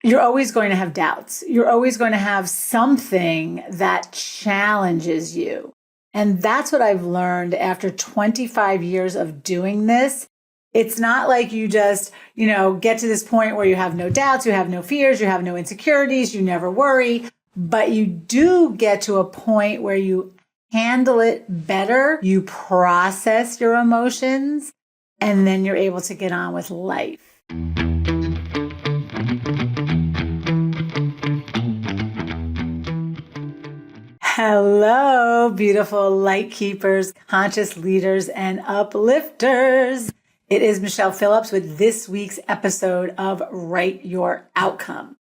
you're always going to have doubts. You're always going to have something that challenges you. And that's what I've learned after 25 years of doing this. It's not like you just, get to this point where you have no doubts, you have no fears, you have no insecurities, you never worry, but you do get to a point where you handle it better, you process your emotions, and then you're able to get on with life. Hello, beautiful light keepers, conscious leaders, and uplifters. It is Michele Phillips with this week's episode of Write Your Outcome.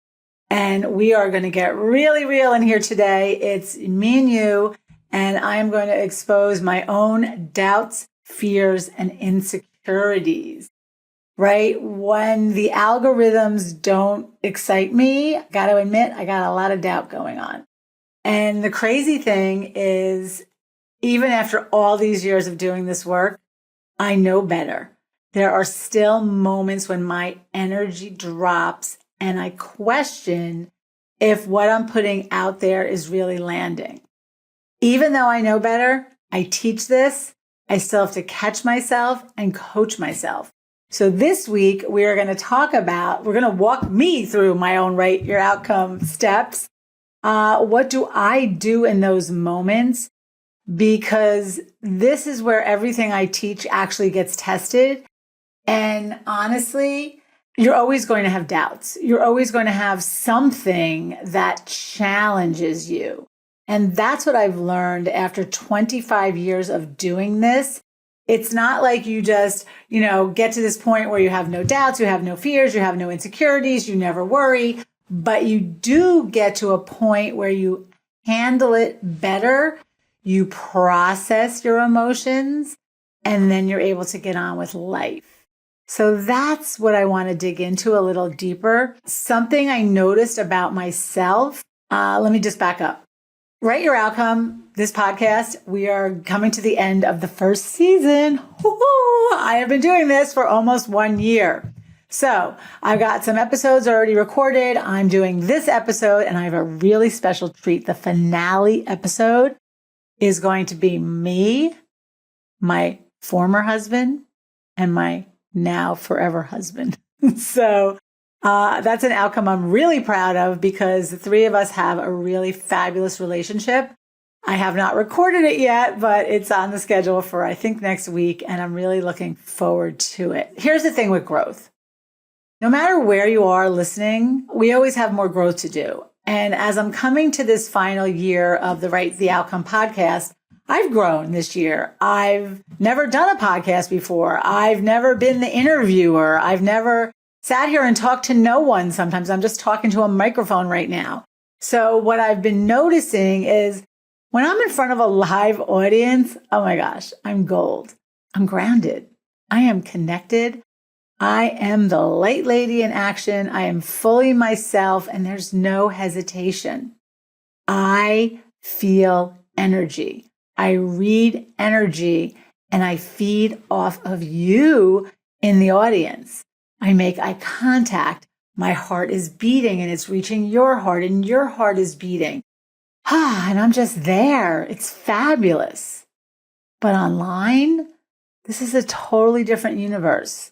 And we are going to get really real in here today. It's me and you, and I'm going to expose my own doubts, fears, and insecurities. Right? When the algorithms don't excite me, I got to admit, I got a lot of doubt going on. And the crazy thing is, even after all these years of doing this work, I know better. There are still moments when my energy drops and I question if what I'm putting out there is really landing. Even though I know better, I teach this, I still have to catch myself and coach myself. So this week, we're going to walk me through my own Write Your Outcome steps. What do I do in those moments? Because this is where everything I teach actually gets tested. And honestly, you're always going to have doubts. You're always going to have something that challenges you. And that's what I've learned after 25 years of doing this. It's not like you just, get to this point where you have no doubts, you have no fears, you have no insecurities, you never worry. But you do get to a point where you handle it better, you process your emotions, and then you're able to get on with life. So that's what I want to dig into a little deeper. Something I noticed about myself. Let me just back up. Write Your Outcome, this podcast, we are coming to the end of the first season. Woo-hoo! I have been doing this for almost 1 year. So I've got some episodes already recorded. I'm doing this episode and I have a really special treat. The finale episode is going to be me, my former husband, and my now forever husband. So that's an outcome I'm really proud of because the three of us have a really fabulous relationship. I have not recorded it yet, but it's on the schedule for, I think, next week. And I'm really looking forward to it. Here's the thing with growth. No matter where you are listening, we always have more growth to do. And as I'm coming to this final year of the Write the Outcome podcast, I've grown this year. I've never done a podcast before. I've never been the interviewer. I've never sat here and talked to no one. Sometimes I'm just talking to a microphone right now. So what I've been noticing is when I'm in front of a live audience, oh my gosh, I'm gold. I'm grounded. I am connected. I am the light lady in action. I am fully myself and there's no hesitation. I feel energy. I read energy and I feed off of you in the audience. I make eye contact. My heart is beating and it's reaching your heart and your heart is beating. And I'm just there. It's fabulous. But online, this is a totally different universe.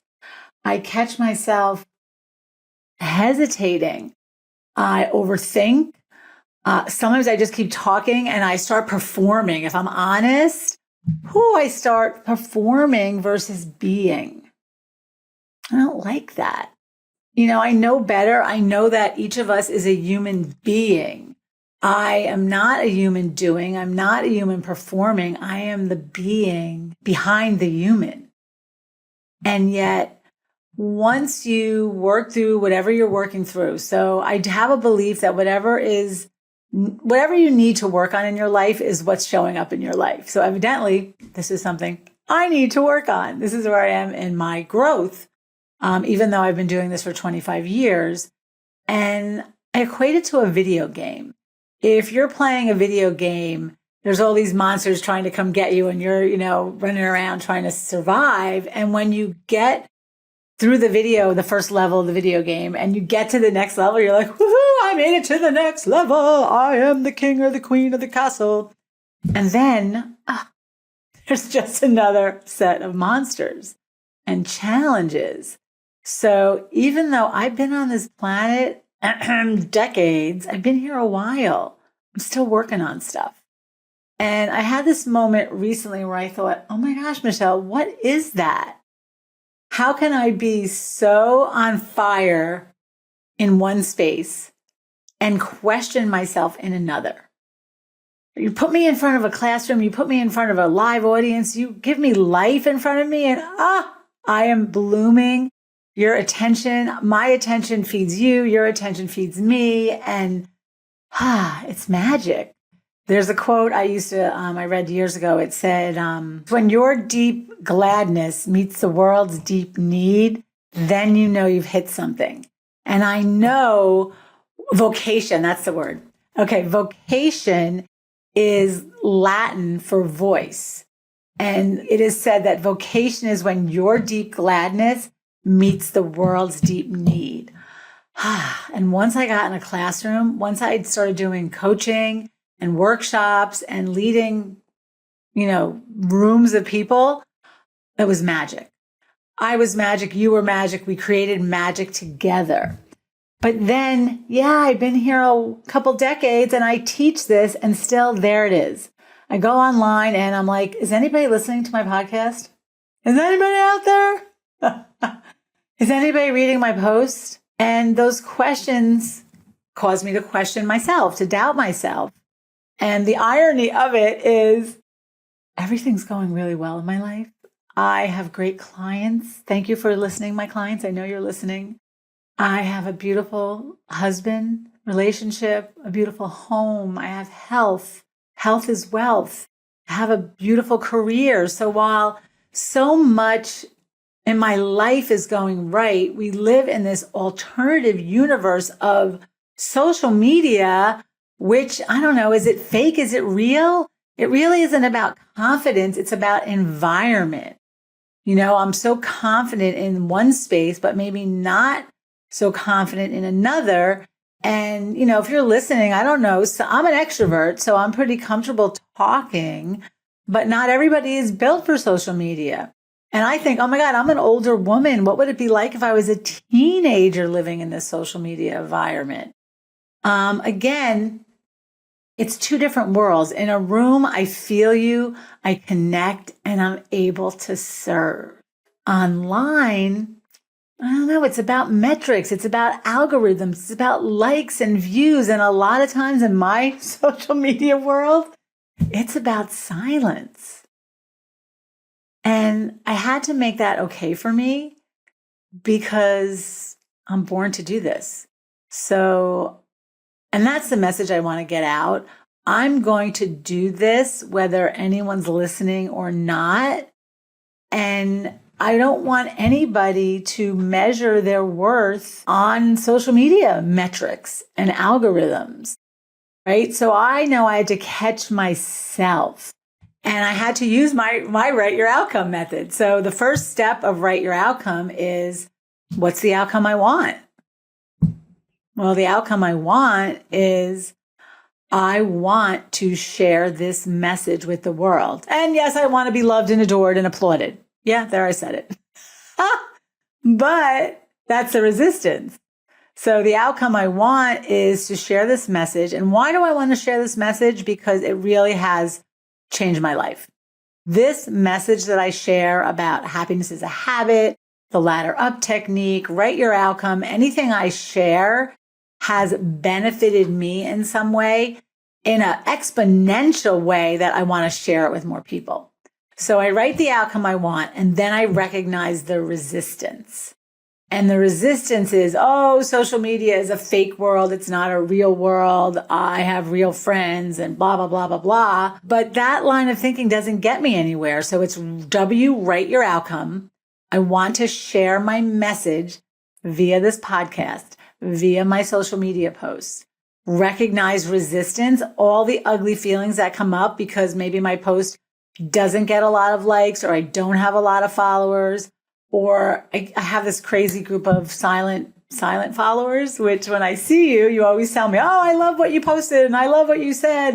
I catch myself hesitating. I overthink. Sometimes I just keep talking and I start performing. If I'm honest, I start performing versus being. I don't like that. I know better. I know that each of us is a human being. I am not a human doing. I'm not a human performing. I am the being behind the human. And yet, once you work through whatever you're working through. So I have a belief that whatever you need to work on in your life is what's showing up in your life. So evidently, this is something I need to work on. This is where I am in my growth, even though I've been doing this for 25 years. And I equate it to a video game. If you're playing a video game, there's all these monsters trying to come get you and you're, running around trying to survive. And when you get through the video, the first level of the video game, and you get to the next level, you're like, woohoo, I made it to the next level. I am the king or the queen of the castle. And then there's just another set of monsters and challenges. So even though I've been on this planet decades, I've been here a while, I'm still working on stuff. And I had this moment recently where I thought, oh my gosh, Michele, what is that? How can I be so on fire in one space and question myself in another? You put me in front of a classroom, you put me in front of a live audience, you give me life in front of me, and I am blooming. Your attention, my attention feeds you, your attention feeds me, and it's magic. There's a quote I read years ago. It said, when your deep gladness meets the world's deep need, then you know you've hit something. And I know vocation, that's the word. Okay, vocation is Latin for voice. And it is said that vocation is when your deep gladness meets the world's deep need. And once I got in a classroom, once I started doing coaching and workshops and leading, rooms of people, it was magic. I was magic. You were magic. We created magic together. But then, I've been here a couple decades and I teach this and still there it is. I go online and I'm like, is anybody listening to my podcast? Is anybody out there? Is anybody reading my post? And those questions caused me to question myself, to doubt myself. And the irony of it is everything's going really well in my life. I have great clients. Thank you for listening, my clients. I know you're listening. I have a beautiful husband, relationship, a beautiful home. I have health. Health is wealth. I have a beautiful career. So while so much in my life is going right, we live in this alternative universe of social media, which, I don't know, is it fake? Is it real? It really isn't about confidence. It's about environment. I'm so confident in one space, but maybe not so confident in another. And, if you're listening, I don't know. So I'm an extrovert, so I'm pretty comfortable talking, but not everybody is built for social media. And I think, oh my God, I'm an older woman. What would it be like if I was a teenager living in this social media environment? Again, it's two different worlds. In a room, I feel you, I connect, and I'm able to serve. Online, I don't know, it's about metrics, it's about algorithms, it's about likes and views. And a lot of times in my social media world, it's about silence. And I had to make that okay for me because I'm born to do this. And that's the message I want to get out. I'm going to do this whether anyone's listening or not. And I don't want anybody to measure their worth on social media metrics and algorithms, right? So I know I had to catch myself and I had to use my write your outcome method. So the first step of write your outcome is, what's the outcome I want? Well, the outcome I want is I want to share this message with the world. And yes, I want to be loved and adored and applauded. Yeah, there I said it. But that's the resistance. So the outcome I want is to share this message. And why do I want to share this message? Because it really has changed my life. This message that I share about happiness is a habit, the ladder up technique, write your outcome, anything I share has benefited me in some way, in an exponential way that I want to share it with more people. So I write the outcome I want, and then I recognize the resistance. And the resistance is, social media is a fake world. It's not a real world. I have real friends and blah, blah, blah, blah, blah. But that line of thinking doesn't get me anywhere. So it's write your outcome. I want to share my message via this podcast, via my social media posts. Recognize resistance, all the ugly feelings that come up because maybe my post doesn't get a lot of likes or I don't have a lot of followers, Or I have this crazy group of silent followers, which when I see you, you always tell me, oh, I love what you posted and I love what you said.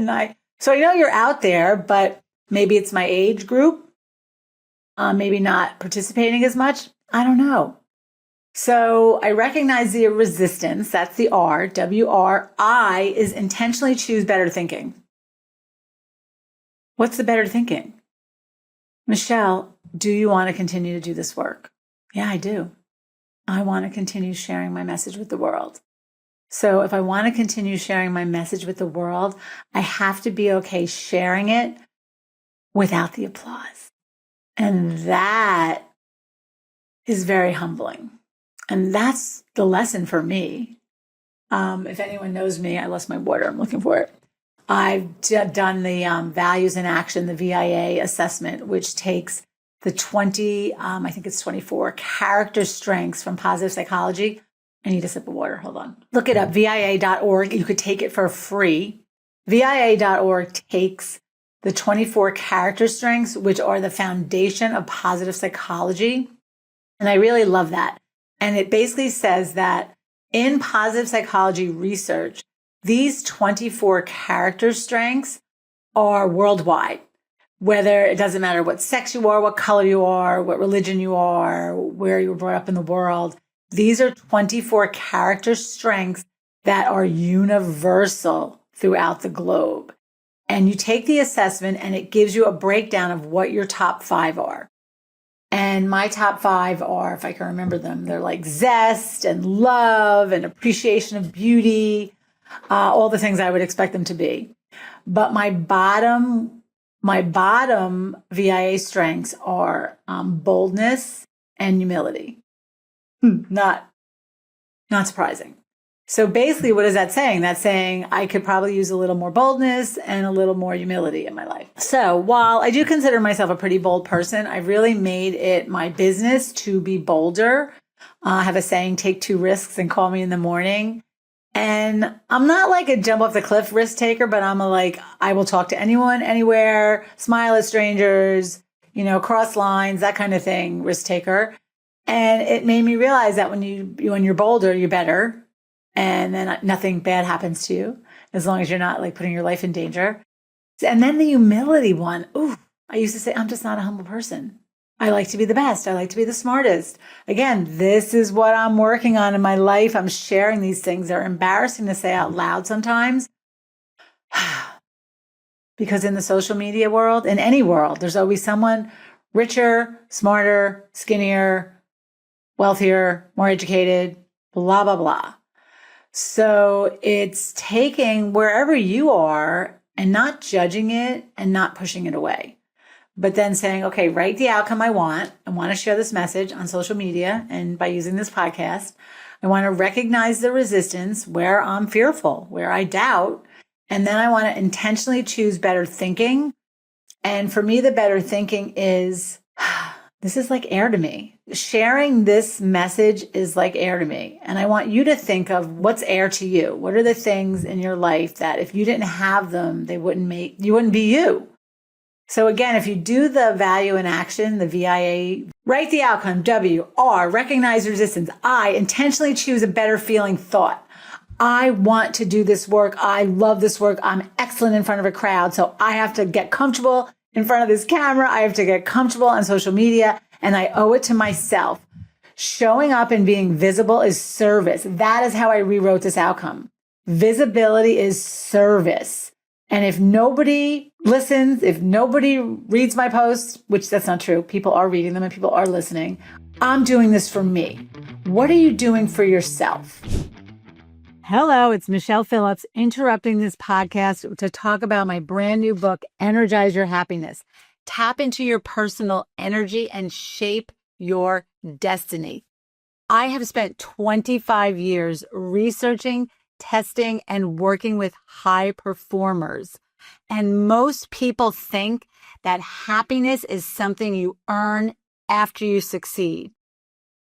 So I know you're out there, but maybe it's my age group, maybe not participating as much. I don't know. So I recognize the resistance. That's the R, WRI is intentionally choose better thinking. What's the better thinking? Michele, do you want to continue to do this work? Yeah, I do. I want to continue sharing my message with the world. So if I want to continue sharing my message with the world, I have to be okay sharing it without the applause. And that is very humbling. And that's the lesson for me. If anyone knows me, I lost my water. I'm looking for it. I've done the values in action, the VIA assessment, which takes the 24 character strengths from positive psychology. I need a sip of water. Hold on. Look it up, VIA.org. You could take it for free. VIA.org takes the 24 character strengths, which are the foundation of positive psychology. And I really love that. And it basically says that in positive psychology research, these 24 character strengths are worldwide, whether it doesn't matter what sex you are, what color you are, what religion you are, where you were brought up in the world. These are 24 character strengths that are universal throughout the globe. And you take the assessment and it gives you a breakdown of what your top 5 are. And my top 5 are, if I can remember them, they're like zest and love and appreciation of beauty, all the things I would expect them to be. But my bottom VIA strengths are boldness and humility. Not surprising. So basically, what is that saying? That's saying I could probably use a little more boldness and a little more humility in my life. So while I do consider myself a pretty bold person, I've really made it my business to be bolder. I have a saying, take 2 risks and call me in the morning. And I'm not like a jump off the cliff risk taker, but I will talk to anyone, anywhere, smile at strangers, cross lines, that kind of thing, risk taker. And it made me realize that when you're bolder, you're better. And then nothing bad happens to you as long as you're not like putting your life in danger. And then the humility one. Ooh, I used to say, I'm just not a humble person. I like to be the best. I like to be the smartest. Again, this is what I'm working on in my life. I'm sharing these things. They're embarrassing to say out loud sometimes. Because in the social media world, in any world, there's always someone richer, smarter, skinnier, wealthier, more educated, blah, blah, blah. So it's taking wherever you are and not judging it and not pushing it away, but then saying, okay, write the outcome I want. I want to share this message on social media and by using this podcast. I want to recognize the resistance where I'm fearful, where I doubt. And then I want to intentionally choose better thinking. And for me, the better thinking is, this is like air to me. Sharing this message is like air to me. And I want you to think of what's air to you. What are the things in your life that if you didn't have them, you wouldn't be you. So again, if you do the value in action, the VIA, write the outcome, W, R, recognize resistance. I intentionally choose a better feeling thought. I want to do this work. I love this work. I'm excellent in front of a crowd. So I have to get comfortable in front of this camera. I have to get comfortable on social media, and I owe it to myself. Showing up and being visible is service. That is how I rewrote this outcome. Visibility is service. And if nobody listens, if nobody reads my posts, which that's not true, people are reading them and people are listening, I'm doing this for me. What are you doing for yourself? Hello, it's Michele Phillips interrupting this podcast to talk about my brand new book, Energize Your Happiness. Tap into your personal energy and shape your destiny. I have spent 25 years researching, testing, and working with high performers. And most people think that happiness is something you earn after you succeed.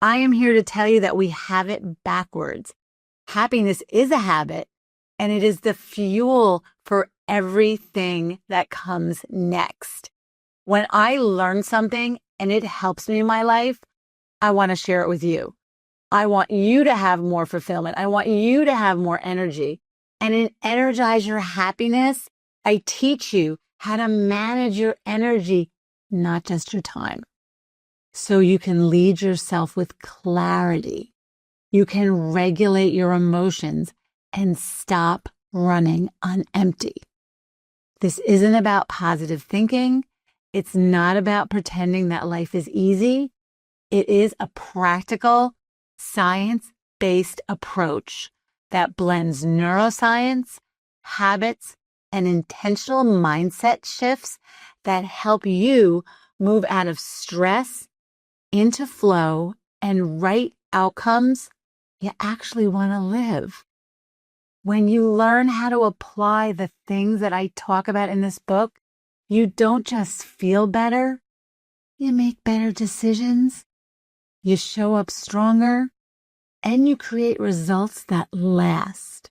I am here to tell you that we have it backwards. Happiness is a habit, and it is the fuel for everything that comes next. When I learn something and it helps me in my life, I want to share it with you. I want you to have more fulfillment. I want you to have more energy. And in Energize Your Happiness, I teach you how to manage your energy, not just your time. So you can lead yourself with clarity. You can regulate your emotions and stop running on empty. This isn't about positive thinking. It's not about pretending that life is easy. It is a practical, science-based approach that blends neuroscience, habits, and intentional mindset shifts that help you move out of stress into flow and right outcomes you actually want to live. When you learn how to apply the things that I talk about in this book, you don't just feel better, you make better decisions, you show up stronger, and you create results that last.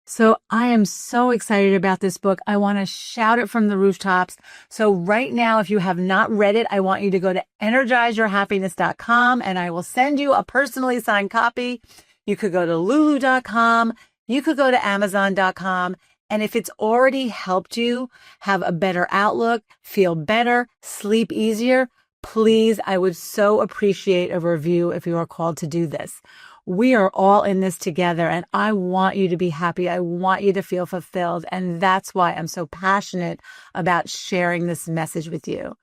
So I am so excited about this book. I want to shout it from the rooftops. So right now, if you have not read it, I want you to go to energizeyourhappiness.com and I will send you a personally signed copy. You could go to lulu.com. You could go to amazon.com. And if it's already helped you have a better outlook, feel better, sleep easier, please, I would so appreciate a review if you are called to do this. We are all in this together, and I want you to be happy. I want you to feel fulfilled. And that's why I'm so passionate about sharing this message with you.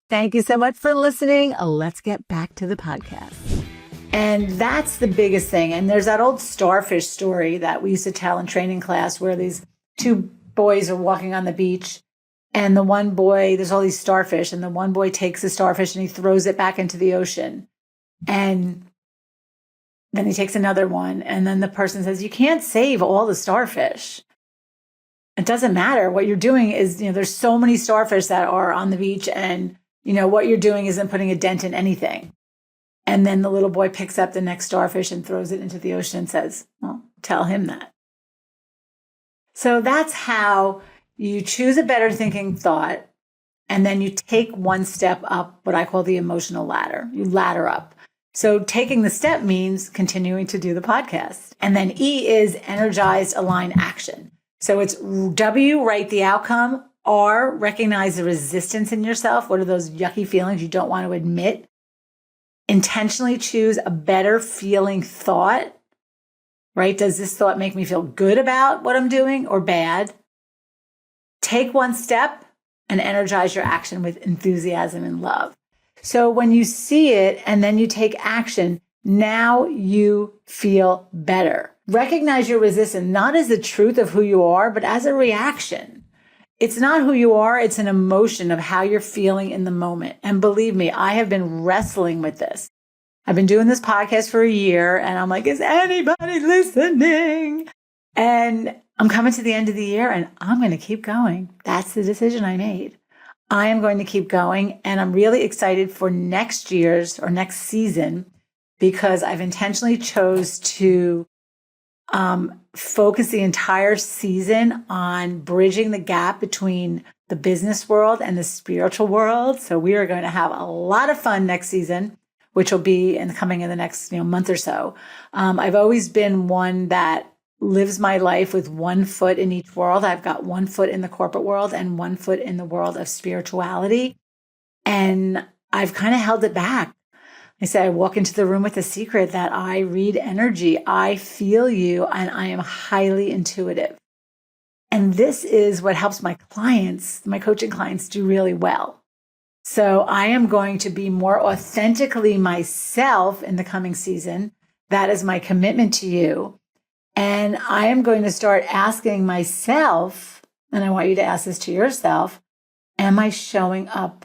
Thank you so much for listening. Let's get back to the podcast. And that's the biggest thing. And there's that old starfish story that we used to tell in training class where these two boys are walking on the beach. And the one boy, there's all these starfish, and the one boy takes the starfish and he throws it back into the ocean. And then he takes another one. And then the person says, you can't save all the starfish. It doesn't matter. What you're doing is, there's so many starfish that are on the beach, and, what you're doing isn't putting a dent in anything. And then the little boy picks up the next starfish and throws it into the ocean and says, well, tell him that. So that's how you choose a better thinking thought, and then you take one step up, what I call the emotional ladder. You ladder up. So taking the step means continuing to do the podcast. And then E is energized, align, action. So it's W, write the outcome. R, recognize the resistance in yourself. What are those yucky feelings you don't want to admit? Intentionally choose a better feeling thought, right? Does this thought make me feel good about what I'm doing or bad? Take one step and energize your action with enthusiasm and love. So when you see it and then you take action, now you feel better. Recognize your resistance, not as the truth of who you are, but as a reaction. It's not who you are. It's an emotion of how you're feeling in the moment. And believe me, I have been wrestling with this. I've been doing this podcast for a year and I'm like, is anybody listening? And I'm coming to the end of the year and I'm going to keep going. That's the decision I made. I am going to keep going, and I'm really excited for next year's or next season because I've intentionally chose to focus the entire season on bridging the gap between the business world and the spiritual world. So we are going to have a lot of fun next season, which will be coming in the next month or so. I've always been one that lives my life with one foot in each world. I've got one foot in the corporate world and one foot in the world of spirituality. And I've kind of held it back. I said, I walk into the room with a secret that I read energy. I feel you, and I am highly intuitive. And this is what helps my clients, my coaching clients, do really well. So I am going to be more authentically myself in the coming season. That is my commitment to you. And I am going to start asking myself, and I want you to ask this to yourself, am I showing up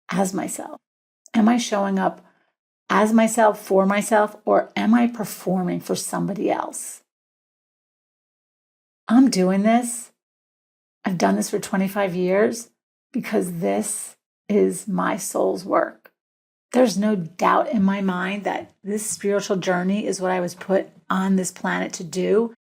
as myself? Am I showing up as myself, for myself, or am I performing for somebody else? I'm doing this. I've done this for 25 years because this is my soul's work. There's no doubt in my mind that this spiritual journey is what I was put on this planet to do.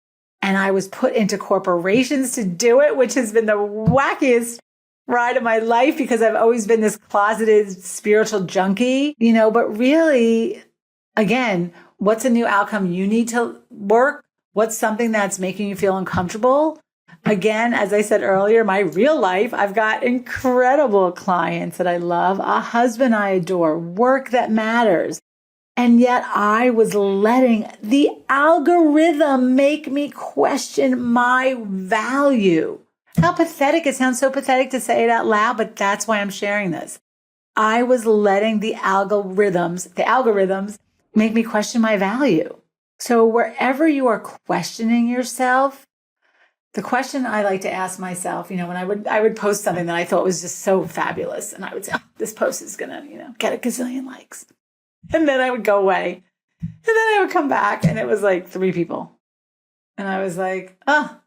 And I was put into corporations to do it, which has been the wackiest ride of my life because I've always been this closeted spiritual junkie, but really, again, what's a new outcome you need to work? What's something that's making you feel uncomfortable? Again, as I said earlier, my real life, I've got incredible clients that I love, a husband I adore, work that matters. And yet I was letting the algorithm make me question my value. How pathetic. It sounds so pathetic to say it out loud, but that's why I'm sharing this. I was letting the algorithms make me question my value. So wherever you are questioning yourself, the question I like to ask myself, when I would post something that I thought was just so fabulous, and I would say, oh, this post is going to, get a gazillion likes. And then I would go away. And then I would come back and it was like 3 people. And I was like, oh.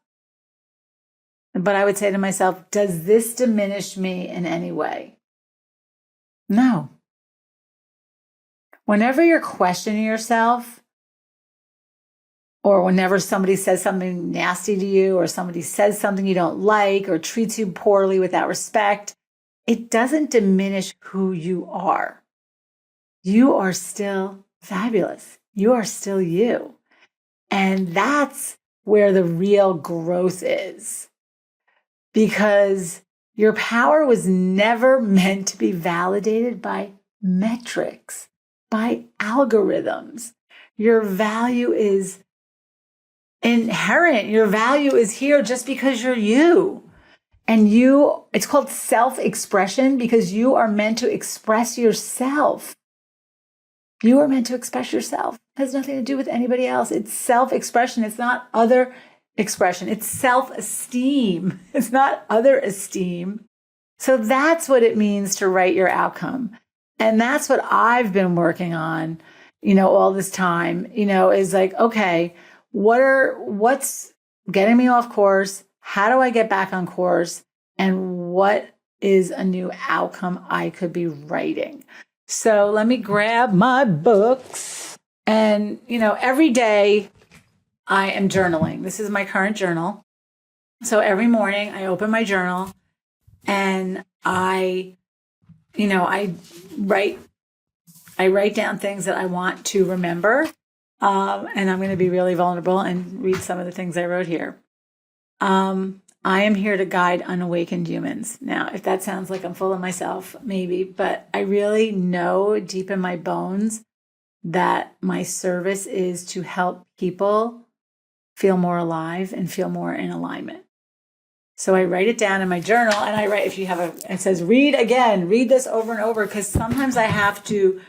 But I would say to myself, does this diminish me in any way? No. Whenever you're questioning yourself, or whenever somebody says something nasty to you, or somebody says something you don't like, or treats you poorly without respect, it doesn't diminish who you are. You are still fabulous. You are still you. And that's where the real growth is. Because your power was never meant to be validated by metrics, by algorithms. Your value is inherent. Your value is here just because you're you. And it's called self-expression because you are meant to express yourself. You are meant to express yourself. It has nothing to do with anybody else. It's self-expression. It's not other expression. It's self-esteem. It's not other esteem. So that's what it means to write your outcome. And that's what I've been working on, all this time, is like, okay, what's getting me off course? How do I get back on course? And what is a new outcome I could be writing? So let me grab my books. And, every day I am journaling. This is my current journal. So every morning I open my journal and I write down things that I want to remember. And I'm going to be really vulnerable and read some of the things I wrote here. I am here to guide unawakened humans. Now, if that sounds like I'm full of myself, maybe, but I really know deep in my bones that my service is to help people feel more alive and feel more in alignment. So I write it down in my journal and I write, it says, read again, read this over and over, because sometimes I have to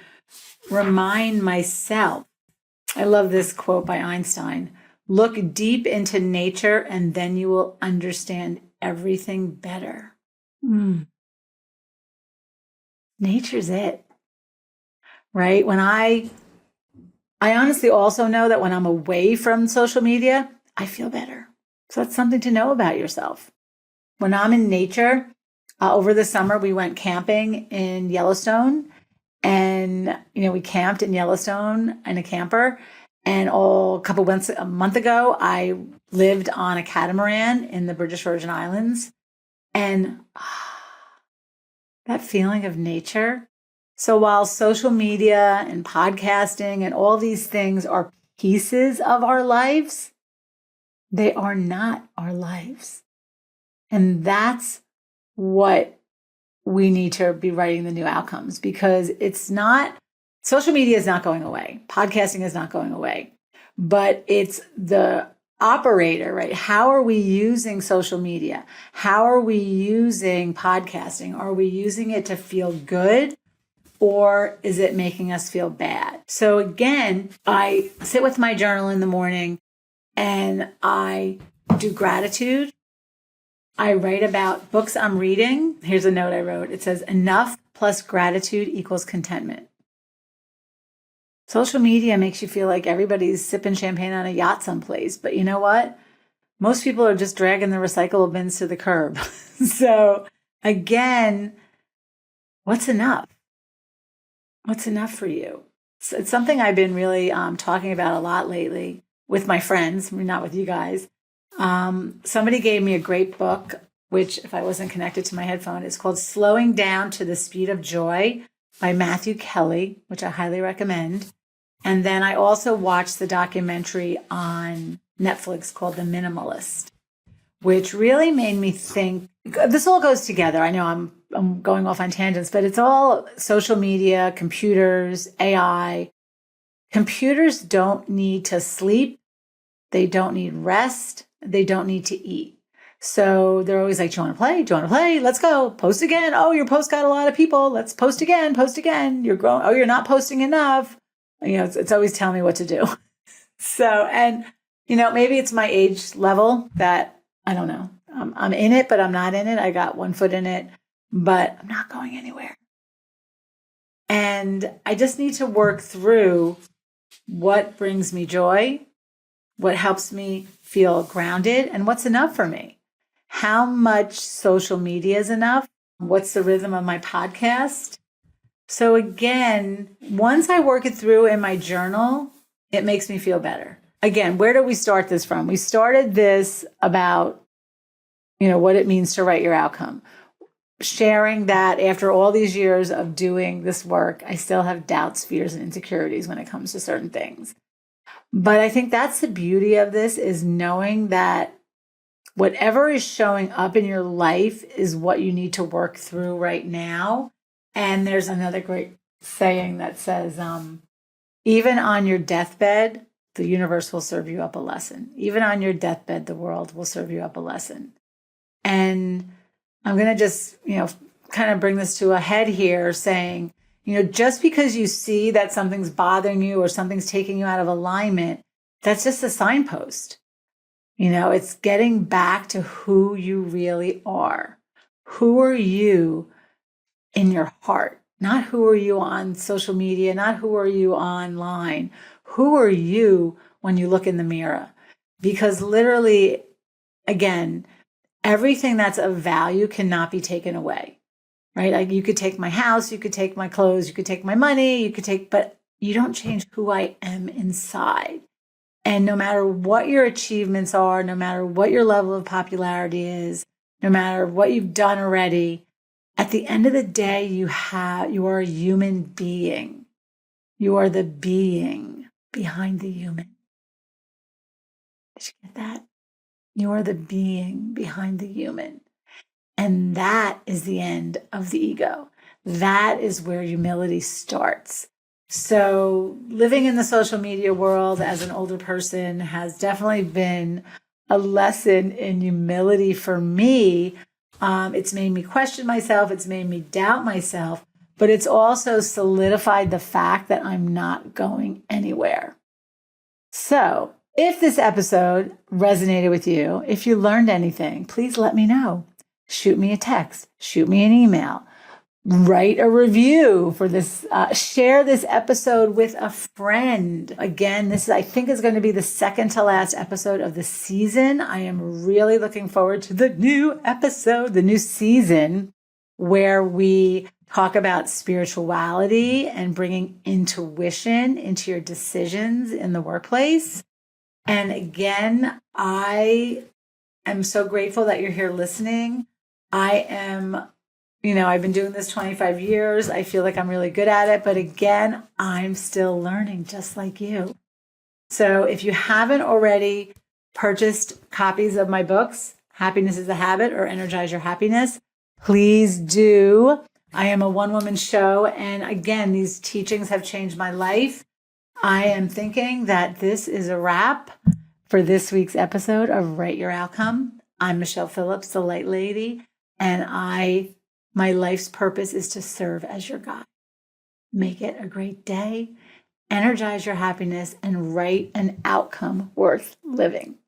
remind myself. I love this quote by Einstein. Look deep into nature and then you will understand everything better. Nature's it, right? When I honestly also know that when I'm away from social media, I feel better. So that's something to know about yourself. When I'm in nature, over the summer, we went camping in Yellowstone. And, we camped in Yellowstone in a camper. And a month ago, I lived on a catamaran in the British Virgin Islands. And that feeling of nature. So while social media and podcasting and all these things are pieces of our lives, they are not our lives. And that's what we need to be writing the new outcomes, because social media is not going away. Podcasting is not going away, but it's the operator, right? How are we using social media? How are we using podcasting? Are we using it to feel good, or is it making us feel bad? So again, I sit with my journal in the morning and I do gratitude. I write about books I'm reading. Here's a note I wrote. It says, enough plus gratitude equals contentment. Social media makes you feel like everybody's sipping champagne on a yacht someplace. But you know what? Most people are just dragging the recyclable bins to the curb. So again, what's enough? What's enough for you? It's something I've been really talking about a lot lately with my friends, not with you guys. Somebody gave me a great book which if I wasn't connected to my headphone, is called Slowing Down to the Speed of Joy by Matthew Kelly, which I highly recommend. And then I also watched the documentary on Netflix called The Minimalist, which really made me think. This all goes together. I know I'm going off on tangents, but it's all social media, computers, AI. Computers don't need to sleep. They don't need rest. They don't need to eat. So they're always like, do you want to play? Do you want to play? Let's go. Post again. Oh, your post got a lot of people. Let's post again. Post again. You're growing. Oh, you're not posting enough. It's always telling me what to do. So, and, maybe it's my age level that I don't know. I'm in it, but I'm not in it. I got one foot in it, but I'm not going anywhere. And I just need to work through what brings me joy, what helps me feel grounded, and what's enough for me. How much social media is enough? What's the rhythm of my podcast? So again, once I work it through in my journal, it makes me feel better. Again, where do we start this from? We started this about, what it means to write your outcome. Sharing that after all these years of doing this work, I still have doubts, fears, and insecurities when it comes to certain things. But I think that's the beauty of this, is knowing that whatever is showing up in your life is what you need to work through right now. And there's another great saying that says, even on your deathbed, the universe will serve you up a lesson. Even on your deathbed, the world will serve you up a lesson. And I'm going to just, kind of bring this to a head here, saying, just because you see that something's bothering you or something's taking you out of alignment, that's just a signpost. It's getting back to who you really are. Who are you in your heart? Not who are you on social media, not who are you online. Who are you when you look in the mirror? Because literally, again, everything that's of value cannot be taken away, right? Like, you could take my house, you could take my clothes, you could take my money, but you don't change who I am inside. And no matter what your achievements are, no matter what your level of popularity is, no matter what you've done already, at the end of the day, you are a human being. You are the being behind the human. Did you get that? You are the being behind the human. And that is the end of the ego. That is where humility starts. So living in the social media world as an older person has definitely been a lesson in humility for me. It's made me question myself. It's made me doubt myself, but it's also solidified the fact that I'm not going anywhere. So if this episode resonated with you, if you learned anything, please let me know. Shoot me a text, shoot me an email, write a review for this, share this episode with a friend. Again, I think is going to be the second to last episode of the season. I am really looking forward to the new episode, the new season, where we talk about spirituality and bringing intuition into your decisions in the workplace. And again, I am so grateful that you're here listening. I've been doing this 25 years. I feel like I'm really good at it. But again, I'm still learning just like you. So if you haven't already purchased copies of my books, Happiness is a Habit or Energize Your Happiness, please do. I am a one-woman show. And again, these teachings have changed my life. I am thinking that this is a wrap for this week's episode of Write Your Outcome. I'm Michele Phillips, the Light Lady, and my life's purpose is to serve as your guide. Make it a great day, energize your happiness, and write an outcome worth living.